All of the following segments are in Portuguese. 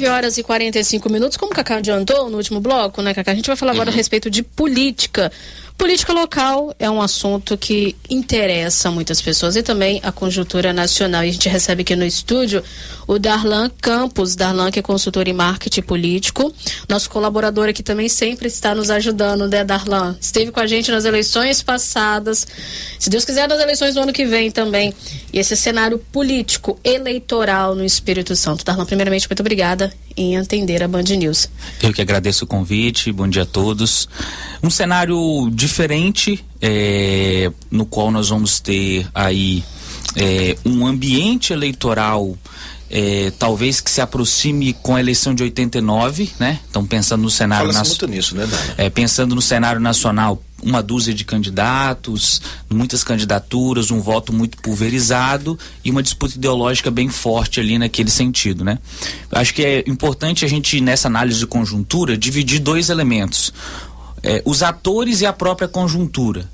9h45. Como o Cacá adiantou no último bloco, né, Cacá? A gente vai falar agora a respeito de política. Política local é um assunto que interessa muitas pessoas e também a conjuntura nacional. E a gente recebe aqui no estúdio o Darlan Campos. Darlan, que é consultor em marketing político. Nosso colaborador aqui também sempre está nos ajudando, né, Darlan? Esteve com a gente nas eleições passadas. Se Deus quiser, nas eleições do ano que vem também. E esse cenário político, eleitoral no Espírito Santo. Darlan, primeiramente, muito obrigada em atender a Band News. Eu que agradeço o convite, bom dia a todos. Um cenário diferente, no qual nós vamos ter aí um ambiente eleitoral talvez que se aproxime com a eleição de 89, né? Então pensando no cenário nacional, né, pensando no cenário nacional, uma dúzia de candidatos, muitas candidaturas, um voto muito pulverizado e uma disputa ideológica bem forte ali naquele sentido, né? Acho que é importante a gente, nessa análise de conjuntura, dividir dois elementos: os atores e a própria conjuntura.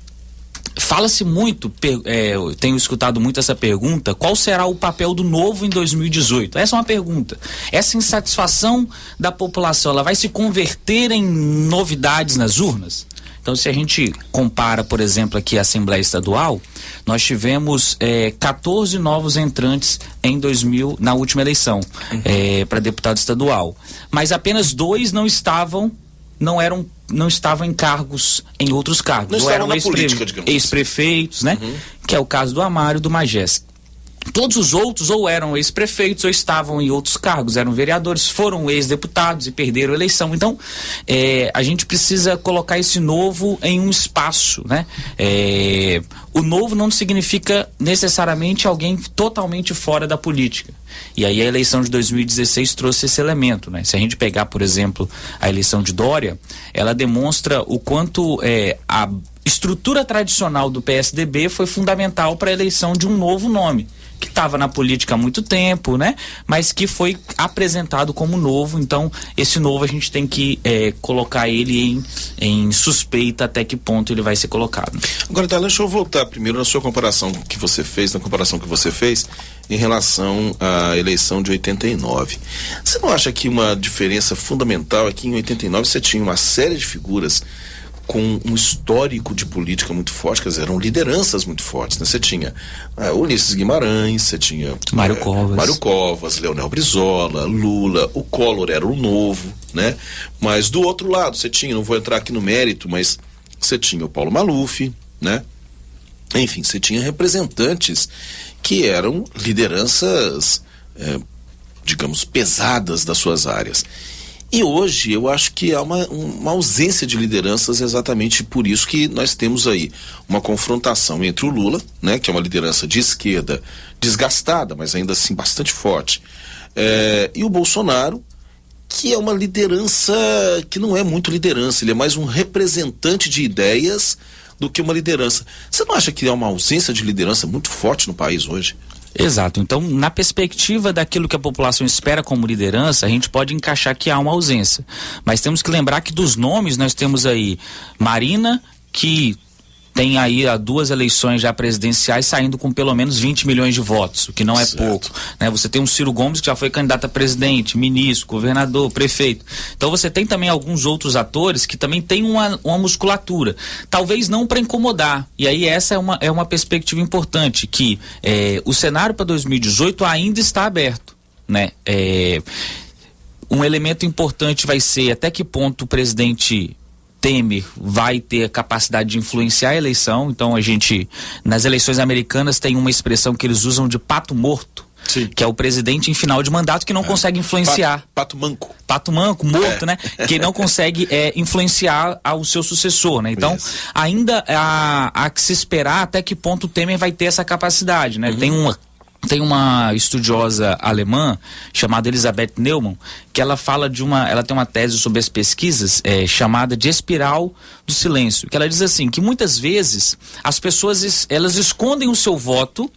Fala-se muito, eu tenho escutado muito essa pergunta: qual será o papel do Novo em 2018? Essa é uma pergunta. Essa insatisfação da população, ela vai se converter em novidades nas urnas? Então, se a gente compara, por exemplo, aqui a Assembleia Estadual, nós tivemos 14 novos entrantes na última eleição, para deputado estadual. Mas apenas 2 não estavam em cargos, em outros cargos. Não estavam na política, digamos. Ex-prefeitos, né? Que é o caso do Amário e do Magés. Todos os outros ou eram ex-prefeitos ou estavam em outros cargos, eram vereadores, foram ex-deputados e perderam a eleição. Então, a gente precisa colocar esse novo em um espaço, né? O novo não significa necessariamente alguém totalmente fora da política. E aí a eleição de 2016 trouxe esse elemento, né? Se a gente pegar, por exemplo, a eleição de Dória, ela demonstra o quanto a estrutura tradicional do PSDB foi fundamental para a eleição de um novo nome, que estava na política há muito tempo, né? Mas que foi apresentado como novo. Então, esse novo a gente tem que colocar ele em suspeita até que ponto ele vai ser colocado. Agora, Darlan, deixa eu voltar primeiro na sua comparação que você fez, em relação à eleição de 89. Você não acha que uma diferença fundamental é que em 89 você tinha uma série de figuras com um histórico de política muito forte, quer dizer, eram lideranças muito fortes, né? Você tinha Ulisses Guimarães, você tinha Mário Covas, Leonel Brizola, Lula, o Collor era o novo, né? Mas do outro lado você tinha, não vou entrar aqui no mérito, mas você tinha o Paulo Maluf, né? Enfim, você tinha representantes que eram lideranças, digamos, pesadas das suas áreas. E hoje eu acho que há uma ausência de lideranças, exatamente por isso que nós temos aí uma confrontação entre o Lula, né, que é uma liderança de esquerda desgastada, mas ainda assim bastante forte, e o Bolsonaro, que é uma liderança que não é muito liderança, ele é mais um representante de ideias do que uma liderança. Você não acha que há uma ausência de liderança muito forte no país hoje? Exato. Então, na perspectiva daquilo que a população espera como liderança, a gente pode encaixar que há uma ausência. Mas temos que lembrar que dos nomes nós temos aí Marina, que tem aí 2 eleições já presidenciais saindo com pelo menos 20 milhões de votos, o que não é pouco, né? Você tem um Ciro Gomes que já foi candidato a presidente, ministro, governador, prefeito. Então você tem também alguns outros atores que também têm uma musculatura, talvez não para incomodar. E aí essa é uma perspectiva importante, que o cenário para 2018 ainda está aberto, né? Um elemento importante vai ser até que ponto o presidente Temer vai ter a capacidade de influenciar a eleição. Então a gente, nas eleições americanas, tem uma expressão que eles usam de pato morto. Sim. Que é o presidente em final de mandato que não consegue influenciar. Pato manco. Pato manco, morto, né? Que não consegue influenciar ao seu sucessor, né? Então, ainda há que se esperar até que ponto o Temer vai ter essa capacidade, né? Tem uma estudiosa alemã chamada Elisabeth Neumann, que ela fala ela tem uma tese sobre as pesquisas chamada de espiral do silêncio, que ela diz assim, que muitas vezes as pessoas elas escondem o seu voto,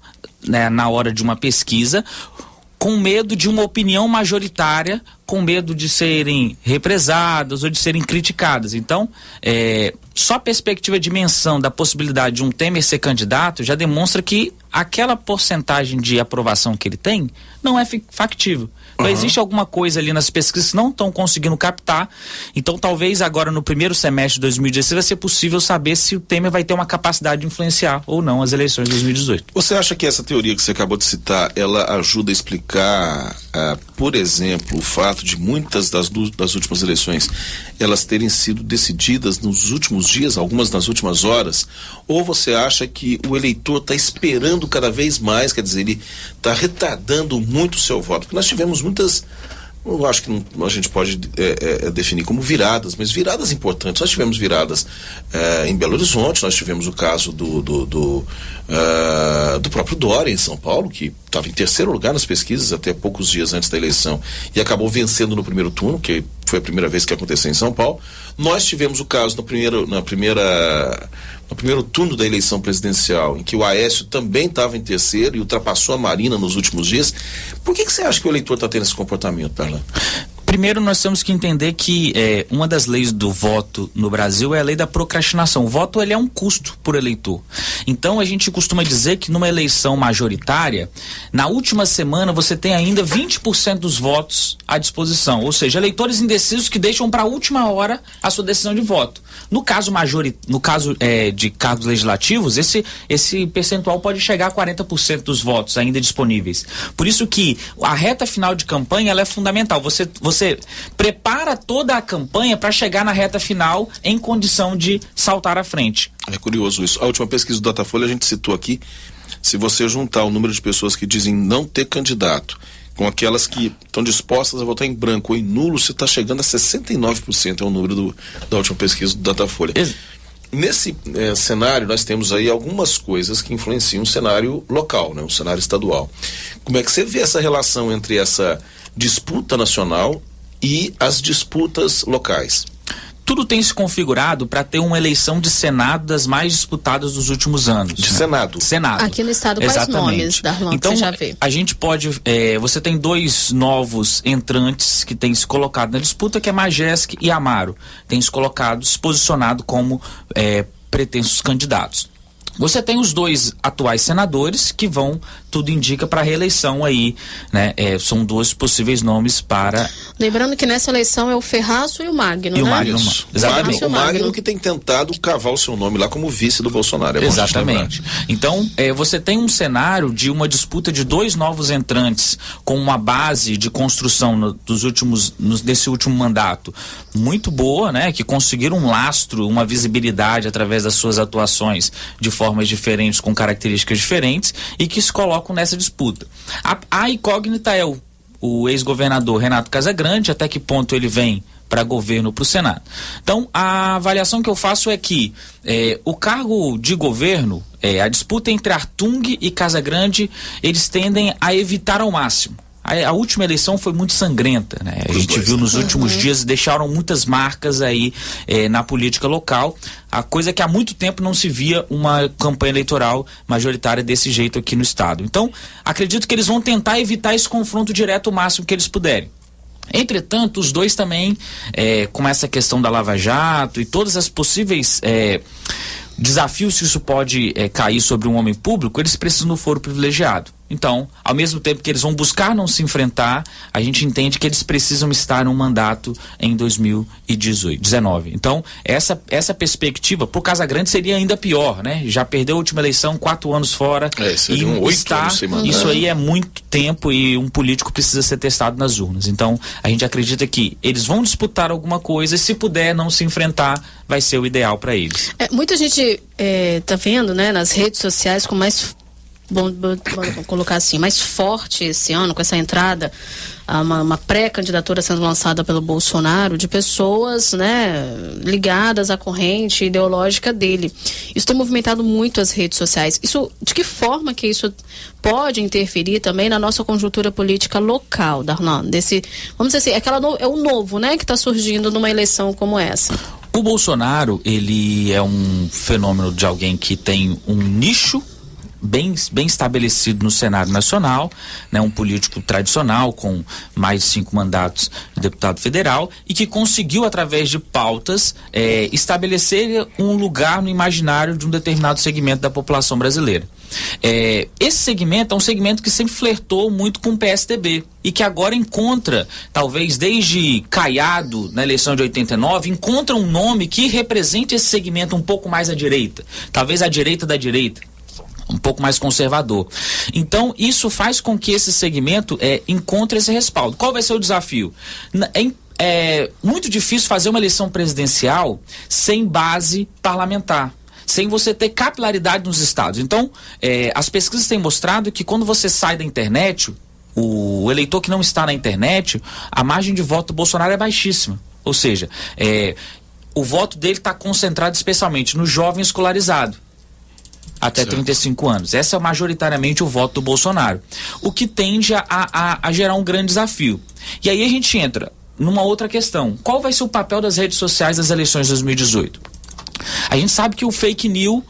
né, na hora de uma pesquisa, com medo de uma opinião majoritária, com medo de serem represadas ou de serem criticadas. Então, só a perspectiva de menção da possibilidade de um Temer ser candidato já demonstra que aquela porcentagem de aprovação que ele tem não é factível. Então existe alguma coisa ali nas pesquisas que não estão conseguindo captar. Então talvez agora no primeiro semestre de 2016 vai ser possível saber se o Temer vai ter uma capacidade de influenciar ou não as eleições de 2018. Você acha que essa teoria que você acabou de citar, ela ajuda a explicar, por exemplo, o fato de muitas das últimas eleições elas terem sido decididas nos últimos dias, algumas nas últimas horas? Ou você acha que o eleitor está esperando cada vez mais, quer dizer, ele está retardando muito o seu voto? Porque nós tivemos muitas, eu acho que a gente pode definir como viradas, mas viradas importantes. Nós tivemos viradas em Belo Horizonte, nós tivemos o caso do próprio Dória em São Paulo, que estava em terceiro lugar nas pesquisas até poucos dias antes da eleição e acabou vencendo no primeiro turno, que foi a primeira vez que aconteceu em São Paulo. Nós tivemos o caso no primeiro turno da eleição presidencial, em que o Aécio também estava em terceiro e ultrapassou a Marina nos últimos dias. Por que você acha que o eleitor está tendo esse comportamento, Perlan? Primeiro, nós temos que entender que uma das leis do voto no Brasil é a lei da procrastinação. O voto, ele é um custo por eleitor. Então, a gente costuma dizer que numa eleição majoritária, na última semana você tem ainda 20% dos votos à disposição. Ou seja, eleitores indecisos que deixam para a última hora a sua decisão de voto. No caso de cargos legislativos, esse percentual pode chegar a 40% dos votos ainda disponíveis. Por isso que a reta final de campanha ela é fundamental. Você prepara toda a campanha para chegar na reta final em condição de saltar à frente. É curioso isso. A última pesquisa do Datafolha a gente citou aqui, se você juntar o número de pessoas que dizem não ter candidato com aquelas que estão dispostas a votar em branco ou em nulo, você está chegando a 69%, é o número da última pesquisa do Datafolha. Nesse cenário, nós temos aí algumas coisas que influenciam o cenário local, né, o cenário estadual. Como é que você vê essa relação entre essa disputa nacional e as disputas locais? Tudo tem se configurado para ter uma eleição de Senado das mais disputadas dos últimos anos. De Senado? Senado. Aqui no estado, quais nomes, Darlan, então, que você já vê? A gente pode... você tem dois novos entrantes que têm se colocado na disputa, que é Majeski e Amaro. Têm se colocado, se posicionado como pretensos candidatos. Você tem os dois atuais senadores que vão, tudo indica, para a reeleição aí, né? São dois possíveis nomes para... Lembrando que nessa eleição é o Ferraço e o Magno, e né? O Magno, exatamente. O Magno que tem tentado cavar o seu nome lá como vice do Bolsonaro. Exatamente. Então, você tem um cenário de uma disputa de dois novos entrantes com uma base de construção desse último mandato muito boa, né? Que conseguiram um lastro, uma visibilidade através das suas atuações de formas diferentes, com características diferentes, e que se colocam nessa disputa. A incógnita é o ex-governador Renato Casagrande, até que ponto ele vem para governo, para o Senado. Então, a avaliação que eu faço é que o cargo de governo, a disputa entre Artung e Casagrande, eles tendem a evitar ao máximo. A última eleição foi muito sangrenta, né? A gente viu nos últimos dias, deixaram muitas marcas aí na política local, a coisa que há muito tempo não se via uma campanha eleitoral majoritária desse jeito aqui no estado. Então, acredito que eles vão tentar evitar esse confronto direto o máximo que eles puderem. Entretanto, os dois também, com essa questão da Lava Jato e todas as possíveis desafios que isso pode cair sobre um homem público, eles precisam do foro privilegiado. Então, ao mesmo tempo que eles vão buscar não se enfrentar, a gente entende que eles precisam estar num mandato em 2019. Então, essa perspectiva, pro Casagrande, seria ainda pior, né? Já perdeu a última eleição, 4 anos fora. Seriam 8 anos sem mandato. Isso aí é muito tempo e um político precisa ser testado nas urnas. Então, a gente acredita que eles vão disputar alguma coisa e, se puder não se enfrentar, vai ser o ideal para eles. Muita gente tá vendo, né, nas redes sociais com mais... Vamos colocar assim, mais forte esse ano, com essa entrada, uma pré-candidatura sendo lançada pelo Bolsonaro, de pessoas, né, ligadas à corrente ideológica dele. Isso tem movimentado muito as redes sociais. De que forma que isso pode interferir também na nossa conjuntura política local, Darlan? Vamos dizer assim, é o novo, né, que está surgindo numa eleição como essa. O Bolsonaro, ele é um fenômeno de alguém que tem um nicho bem estabelecido no cenário nacional, né, um político tradicional com mais de 5 mandatos de deputado federal e que conseguiu, através de pautas, estabelecer um lugar no imaginário de um determinado segmento da população brasileira. Esse segmento é um segmento que sempre flertou muito com o PSDB e que agora encontra, talvez desde Caiado na eleição de 89, encontra um nome que represente esse segmento um pouco mais à direita, talvez à direita da direita, um pouco mais conservador. Então isso faz com que esse segmento encontre esse respaldo. Qual vai ser o desafio? É muito difícil fazer uma eleição presidencial sem base parlamentar, sem você ter capilaridade nos estados. Então, as pesquisas têm mostrado que quando você sai da internet, o eleitor que não está na internet, a margem de voto do Bolsonaro é baixíssima. Ou seja, o voto dele está concentrado especialmente no jovem escolarizado, até 35 anos. Esse é majoritariamente o voto do Bolsonaro. O que tende a gerar um grande desafio. E aí a gente entra numa outra questão. Qual vai ser o papel das redes sociais nas eleições de 2018? A gente sabe que o fake news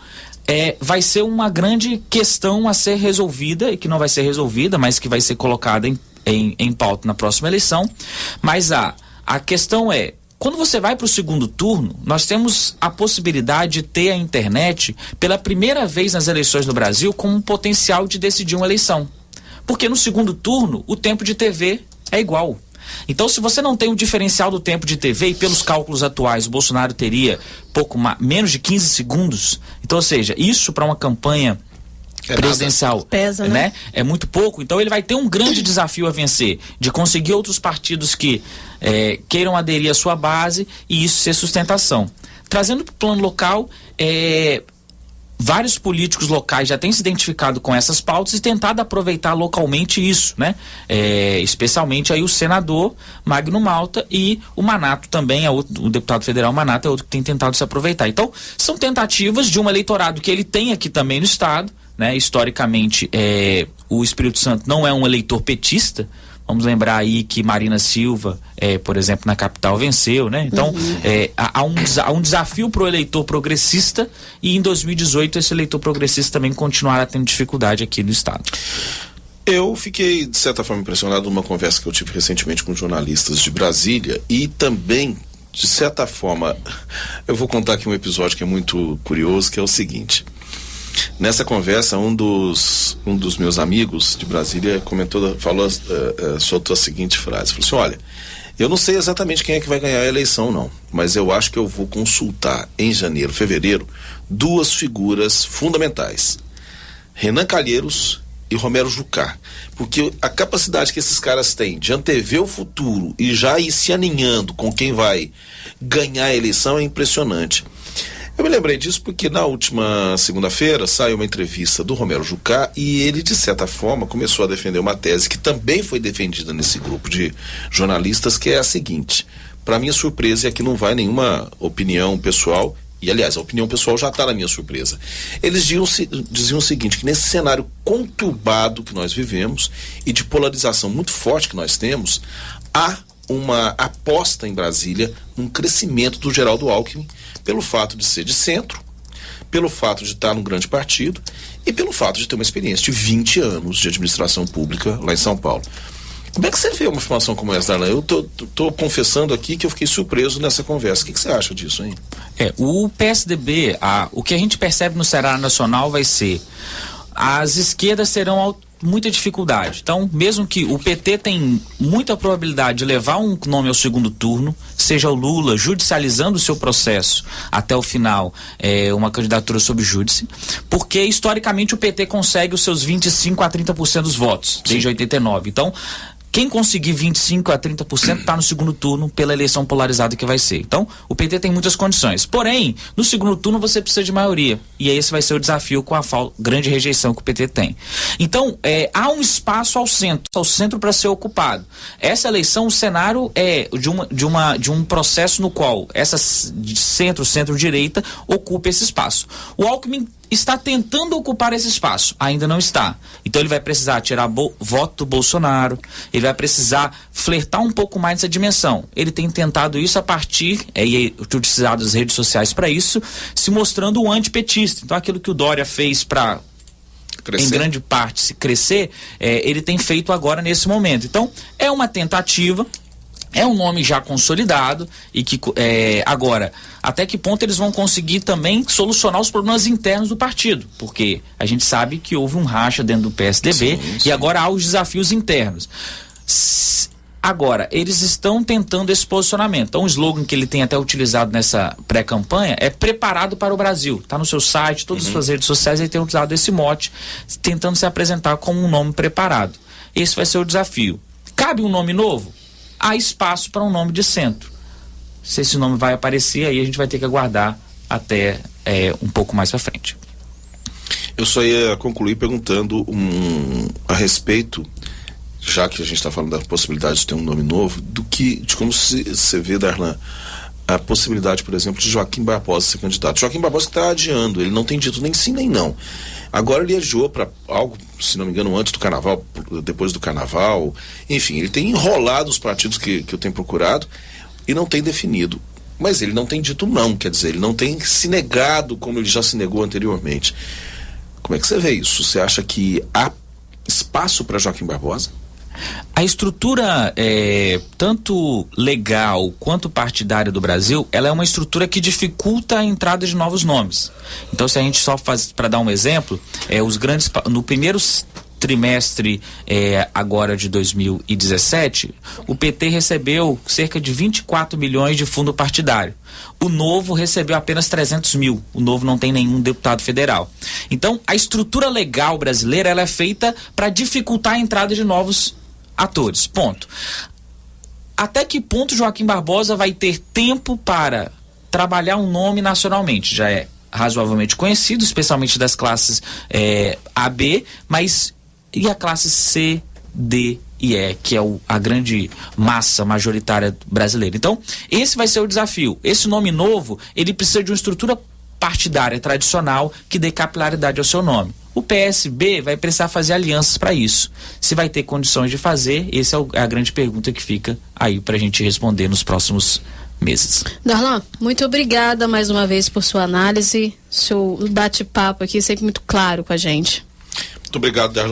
vai ser uma grande questão a ser resolvida, e que não vai ser resolvida, mas que vai ser colocada em pauta na próxima eleição. Mas a questão quando você vai para o segundo turno, nós temos a possibilidade de ter a internet pela primeira vez nas eleições no Brasil com um potencial de decidir uma eleição. Porque no segundo turno, o tempo de TV é igual. Então, se você não tem o diferencial do tempo de TV, e pelos cálculos atuais, o Bolsonaro teria menos de 15 segundos. Então, ou seja, isso para uma campanha presidencial pesa, né? É muito pouco. Então, ele vai ter um grande desafio a vencer, de conseguir outros partidos que queiram aderir à sua base e isso ser sustentação. Trazendo para o plano local, vários políticos locais já têm se identificado com essas pautas e tentado aproveitar localmente isso, né? Especialmente aí o senador Magno Malta e o Manato também, o deputado federal Manato é outro que tem tentado se aproveitar. Então, são tentativas de um eleitorado que ele tem aqui também no estado, né? Historicamente, o Espírito Santo não é um eleitor petista. Vamos lembrar aí que Marina Silva, por exemplo, na capital venceu, né? Então, há um desafio para o eleitor progressista e em 2018 esse eleitor progressista também continuará tendo dificuldade aqui no estado. Eu fiquei, de certa forma, impressionado numa conversa que eu tive recentemente com jornalistas de Brasília e também, de certa forma, eu vou contar aqui um episódio que é muito curioso, que é o seguinte. Nessa conversa, um dos meus amigos de Brasília soltou a seguinte frase, falou assim: olha, eu não sei exatamente quem é que vai ganhar a eleição não, mas eu acho que eu vou consultar em janeiro, fevereiro, 2 figuras fundamentais, Renan Calheiros e Romero Jucá, porque a capacidade que esses caras têm de antever o futuro e já ir se aninhando com quem vai ganhar a eleição é impressionante. Eu me lembrei disso porque na última segunda-feira saiu uma entrevista do Romero Jucá e ele, de certa forma, começou a defender uma tese que também foi defendida nesse grupo de jornalistas, que é a seguinte: para minha surpresa, e aqui não vai nenhuma opinião pessoal, e aliás, a opinião pessoal já está na minha surpresa. Eles diziam o seguinte, que nesse cenário conturbado que nós vivemos e de polarização muito forte que nós temos, há uma aposta em Brasília num crescimento do Geraldo Alckmin, pelo fato de ser de centro, pelo fato de estar num grande partido e pelo fato de ter uma experiência de 20 anos de administração pública lá em São Paulo. Como é que você vê uma informação como essa, Darlan? Eu tô confessando aqui que eu fiquei surpreso nessa conversa. O que você acha disso, hein? O PSDB, o que a gente percebe no cenário nacional vai ser: as esquerdas terão muita dificuldade. Então, mesmo que o PT tem muita probabilidade de levar um nome ao segundo turno, seja o Lula judicializando o seu processo até o final, uma candidatura sob júdice, porque historicamente o PT consegue os seus 25% a 30% dos votos, desde 89. Então, quem conseguir 25% a 30% está no segundo turno pela eleição polarizada que vai ser. Então, o PT tem muitas condições. Porém, no segundo turno você precisa de maioria. E esse vai ser o desafio com a grande rejeição que o PT tem. Então, há um espaço ao centro para ser ocupado. Essa eleição, o cenário é de um processo no qual essa centro-direita ocupa esse espaço. O Alckmin está tentando ocupar esse espaço, ainda não está. Então ele vai precisar tirar voto do Bolsonaro, ele vai precisar flertar um pouco mais nessa dimensão. Ele tem tentado isso a partir, e utilizado as redes sociais para isso, se mostrando um antipetista. Então aquilo que o Dória fez para crescer. Em grande parte, se crescer, ele tem feito agora nesse momento. Então, é uma tentativa, é um nome já consolidado e que agora, até que ponto eles vão conseguir também solucionar os problemas internos do partido? Porque a gente sabe que houve um racha dentro do PSDB e agora há os desafios internos. Agora, eles estão tentando esse posicionamento. Então, o slogan que ele tem até utilizado nessa pré-campanha é preparado para o Brasil. Está no seu site, todas as suas redes sociais, ele tem utilizado esse mote, tentando se apresentar como um nome preparado. Esse vai ser o desafio. Cabe um nome novo? Há espaço para um nome de centro. Se esse nome vai aparecer, aí a gente vai ter que aguardar até um pouco mais para frente. Eu só ia concluir perguntando a respeito, já que a gente está falando da possibilidade de ter um nome novo, de como você vê, Darlan, a possibilidade, por exemplo, de Joaquim Barbosa ser candidato. Joaquim Barbosa está adiando, ele não tem dito nem sim nem não. Agora ele adiou para algo, se não me engano, antes do carnaval, depois do carnaval, enfim, ele tem enrolado os partidos que eu tenho procurado e não tem definido. Mas ele não tem dito não, quer dizer, ele não tem se negado como ele já se negou anteriormente. Como é que você vê isso? Você acha que há espaço para Joaquim Barbosa? A estrutura, tanto legal quanto partidária do Brasil, ela é uma estrutura que dificulta a entrada de novos nomes. Então, se a gente só faz, para dar um exemplo, no primeiro trimestre agora de 2017, o PT recebeu cerca de 24 milhões de fundo partidário. O Novo recebeu apenas 300 mil. O Novo não tem nenhum deputado federal. Então, a estrutura legal brasileira ela é feita para dificultar a entrada de novos atores. Ponto. Até que ponto Joaquim Barbosa vai ter tempo para trabalhar um nome nacionalmente? Já é razoavelmente conhecido, especialmente das classes A, B, mas e a classe C, D e E, que é a grande massa majoritária brasileira. Então, esse vai ser o desafio. Esse nome novo, ele precisa de uma estrutura partidária tradicional que dê capilaridade ao seu nome. O PSB vai precisar fazer alianças para isso. Se vai ter condições de fazer, essa é a grande pergunta que fica aí para a gente responder nos próximos meses. Darlan, muito obrigada mais uma vez por sua análise, seu bate-papo aqui, sempre muito claro com a gente. Muito obrigado, Darlan.